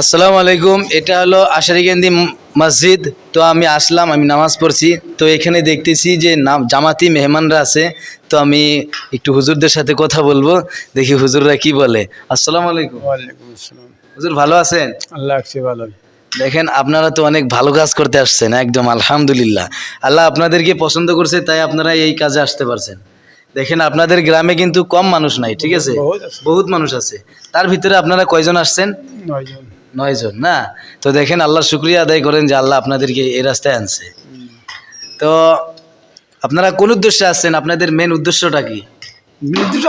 আসসালামু আলাইকুম। এটা হলো আশারিকান্দি মসজিদ। তো আমি আসলাম, আমি নামাজ পড়ছি। তো এখানে দেখতেছি যে জামাতি মেহমানরা আছে। তো আমি একটু হুজুরদের সাথে কথা বলবো, দেখি হুজুররা কি বলে। আসসালামু আলাইকুম। ওয়ালাইকুম আসসালাম। হুজুর ভালো আছেন? আল্লাহ রাখছে ভালো। দেখেন আপনারা তো অনেক ভালো কাজ করতে আসছেন, একদম আলহামদুলিল্লাহ। আল্লাহ আপনাদেরকে পছন্দ করছে, তাই আপনারা এই কাজে আসতে পারছেন। দেখেন আপনাদের গ্রামে কিন্তু কম মানুষ নাই, ঠিক আছে, বহুত মানুষ আছে। তার ভিতরে আপনারা কয়জন আসছেন? 9 জন। 9 জন না? তো দেখেন আল্লাহর শুকরিয়া আদায় করেন যে আল্লাহ আপনাদেরকে এই রাস্তায় আনছে। তো আপনারা কোন উদ্দেশ্যে আসছেন? আপনাদের মেন উদ্দেশ্যটা কি?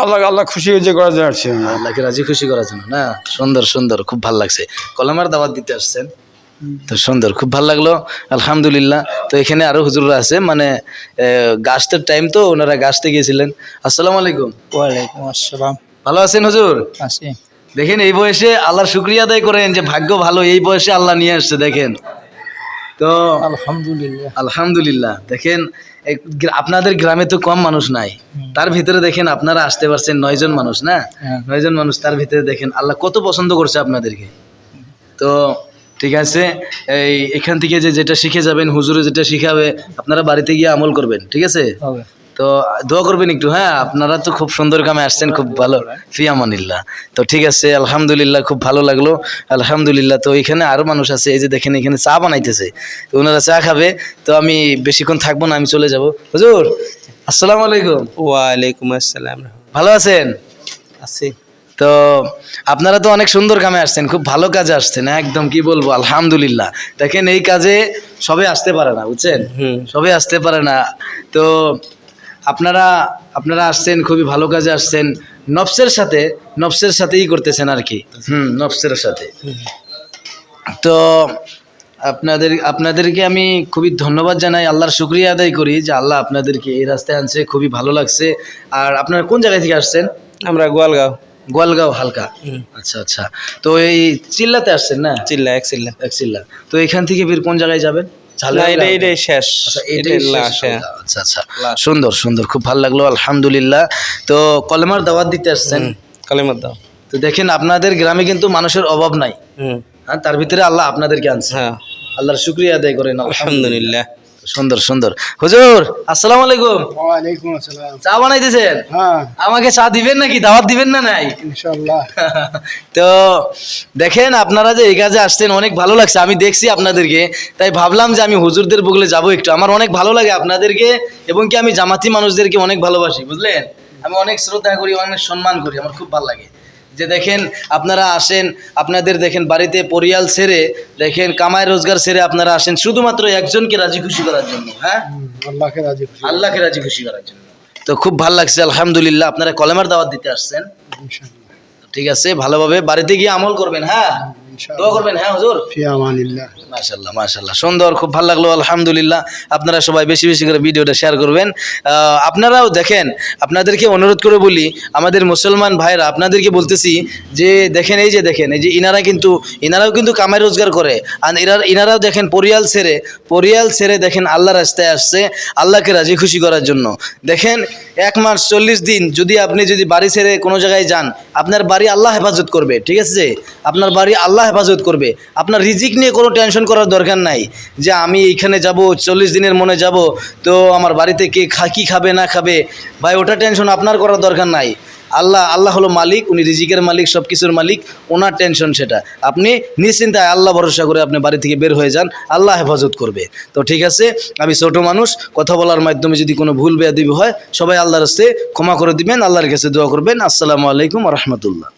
আল্লাহ আল্লাহ খুশি হয়েছে করার জন্য আসছি আমরা। আল্লাহকে রাজি খুশি করার জন্য না? সুন্দর সুন্দর, খুব ভালো লাগছে। কলেমার দাওয়াত দিতে আসছেন, তো সুন্দর, খুব ভালো লাগলো, আলহামদুলিল্লাহ। তো এখানে আরো হুজুররা আছে, মানে গাছটার টাইম তো ওনারা গাছতে গিয়েছিলেন। আসসালামু আলাইকুম। ওয়ালাইকুম আসসালাম। ভালো আছেন হুজুর? আছি। দেখেন এই বয়সে আল্লাহর শুকরিয়া আদায় করেন যে ভাগ্য ভালো, এই বয়সে আল্লাহ নিয়ে আসছে। দেখেন তো আলহামদুলিল্লাহ। আলহামদুলিল্লাহ। দেখেন আপনাদের গ্রামে তো কম মানুষ নাই, তার ভিতরে দেখেন আপনারা আসতে পারছেন 9 জন মানুষ না? 9 জন মানুষ, তার ভিতরে দেখেন আল্লাহ কত পছন্দ করছে আপনাদেরকে। তো ঠিক আছে, এখান থেকে যেটা শিখে যাবেন, হুজুরে যেটা শিখাবে আপনারা বাড়িতে গিয়ে আমল করবেন, ঠিক আছে? তো দোয়া করবেন একটু। হ্যাঁ, আপনারা তো খুব সুন্দর কামে আসছেন, খুব ভালো। ফি আমানিল্লাহ। তো ঠিক আছে, আলহামদুলিল্লাহ, খুব ভালো লাগলো, আলহামদুলিল্লাহ। তো এখানে আরো মানুষ আছে, এই যে দেখেন এখানে চা বানাইতেছে, তো ওনারা চা খাবে। তো আমি বেশিক্ষণ থাকবো না, আমি চলে যাব। হুজুর আসসালামু আলাইকুম। ওয়ালাইকুম আসসালাম। ভালো আছেন? আছি। তো আপনারা তো অনেক সুন্দর কামে আসছেন, খুব ভালো কাজে আসছেন, একদম কি বলবো, আলহামদুলিল্লাহ। দেখেন এই কাজে সবে আসতে পারে না, বুঝছেন, সবে আসতে পারে না। তো আপনারা আসছেন, খুবই ভালো কাজে আসছেন, নফসের সাথেই করতেছেন আর কি। নফসের সাথে। তো আপনাদেরকে আমি খুবই ধন্যবাদ জানাই, আল্লাহর শুকরিয়া আদায় করি যে আল্লাহ আপনাদেরকে এই রাস্তায় আনছে, খুবই ভালো লাগছে। আর আপনারা কোন জায়গা থেকে আসছেন? আমরা গোয়ালগাঁও হালকা। আচ্ছা আচ্ছা। তো এই চিল্লাতে আসছেন না? এক চিল্লা। তো এখান থেকে ফির কোন জায়গায় যাবেন? এটাই শেষ। আচ্ছা আচ্ছা, সুন্দর সুন্দর, খুব ভালো লাগলো, আলহামদুলিল্লাহ। তো কলেমার দাওয়াত দিতে আসছেন। কালেমার দাও। তো দেখেন আপনাদের গ্রামে কিন্তু মানুষের অভাব নাই, হ্যাঁ, তার ভিতরে আল্লাহ আপনাদেরকে আনছে। আল্লাহর শুকরিয়া আদায় করেন, আলহামদুলিল্লাহ। সুন্দর সুন্দর। হুজুর আসসালামু আলাইকুম। ওয়ালাইকুম আসসালাম। চা বানাইতেছেন? হ্যাঁ, আমাকে চা দিবেন নাকি? দাওয়াত দিবেন না? নাই ইনশাআল্লাহ। তো দেখেন আপনারা যে এই কাজে আসছেন, অনেক ভালো লাগছে, আমি দেখছি আপনাদেরকে, তাই ভাবলাম যে আমি হুজুরদের বগলে যাবো একটু। আমার অনেক ভালো লাগে আপনাদেরকে, এবং কি আমি জামাতি মানুষদেরকে অনেক ভালোবাসি, বুঝলেন। আমি অনেক শ্রদ্ধা করি, অনেক সম্মান করি, আমার খুব ভালো লাগে যে দেখেন আপনারা আসেন, আপনাদের দেখেন বাড়িতে পরিয়াল ছেড়ে, দেখেন কামাই রোজগার ছেড়ে আপনারা আসেন শুধুমাত্র একজনকে রাজি খুশি করার জন্য। হ্যাঁ, আল্লাহকে রাজি খুশি করার জন্য। তো খুব ভালো লাগছে, আলহামদুলিল্লাহ। আপনারা কলেমার দাওয়াত দিতে আসছেন, ঠিক আছে, ভালোভাবে বাড়িতে গিয়ে আমল করবেন। হ্যাঁ, দোয়া করবেন। হ্যাঁ হুজুর, ফি আমানিল্লাহ। মাশাআল্লাহ মাশাআল্লাহ, সুন্দর, খুব ভালো লাগলো, আলহামদুলিল্লাহ। আপনারা সবাই বেশি বেশি করে ভিডিওটা শেয়ার করবেন। আপনারাও দেখেন, আপনাদেরকে অনুরোধ করে বলি, আমাদের মুসলমান ভাইরা আপনাদেরকে বলতেছি যে দেখেন এই যে ইনারাও কিন্তু কামাই রোজগার করে, আর ইনারাও দেখেন পরিয়াল ছেড়ে দেখেন আল্লাহ রাস্তায় আসছে, আল্লাহকে রাজি খুশি করার জন্য। দেখেন 1 মাস 40 দিন যদি আপনি বাড়ি ছেড়ে কোনো জায়গায় যান, আপনার বাড়ি আল্লাহ হেফাজত করবে, ঠিক আছে, আপনার বাড়ি আল্লাহ হেফাজত করবে। আপনার রিজিক নিয়ে কোনো টেনশন করার দরকার নাই যে আমি এইখানে যাব 40 দিনের মনে যাব, তো আমার বাড়িতে কে কি খাবে না খাবে, ভাই ওটা টেনশন আপনার করার দরকার নাই। আল্লাহ হলো মালিক, উনি রিজিকের মালিক, সব কিছুর মালিক, ওনার টেনশন সেটা। আপনি নিশ্চিন্তায় আল্লাহ ভরসা করে আপনি বাড়ি থেকে বের হয়ে যান, আল্লাহ হেফাজত করবে। তো ঠিক আছে, আমি ছোট মানুষ, কথা বলার মাধ্যমে যদি কোনো ভুল বেয়াদবি হয়, সবাই আল্লাহর কাছে ক্ষমা করে দিবেন, আল্লাহর কাছে দোয়া করবেন। আসসালামু আলাইকুম ওয়া রাহমাতুল্লাহ।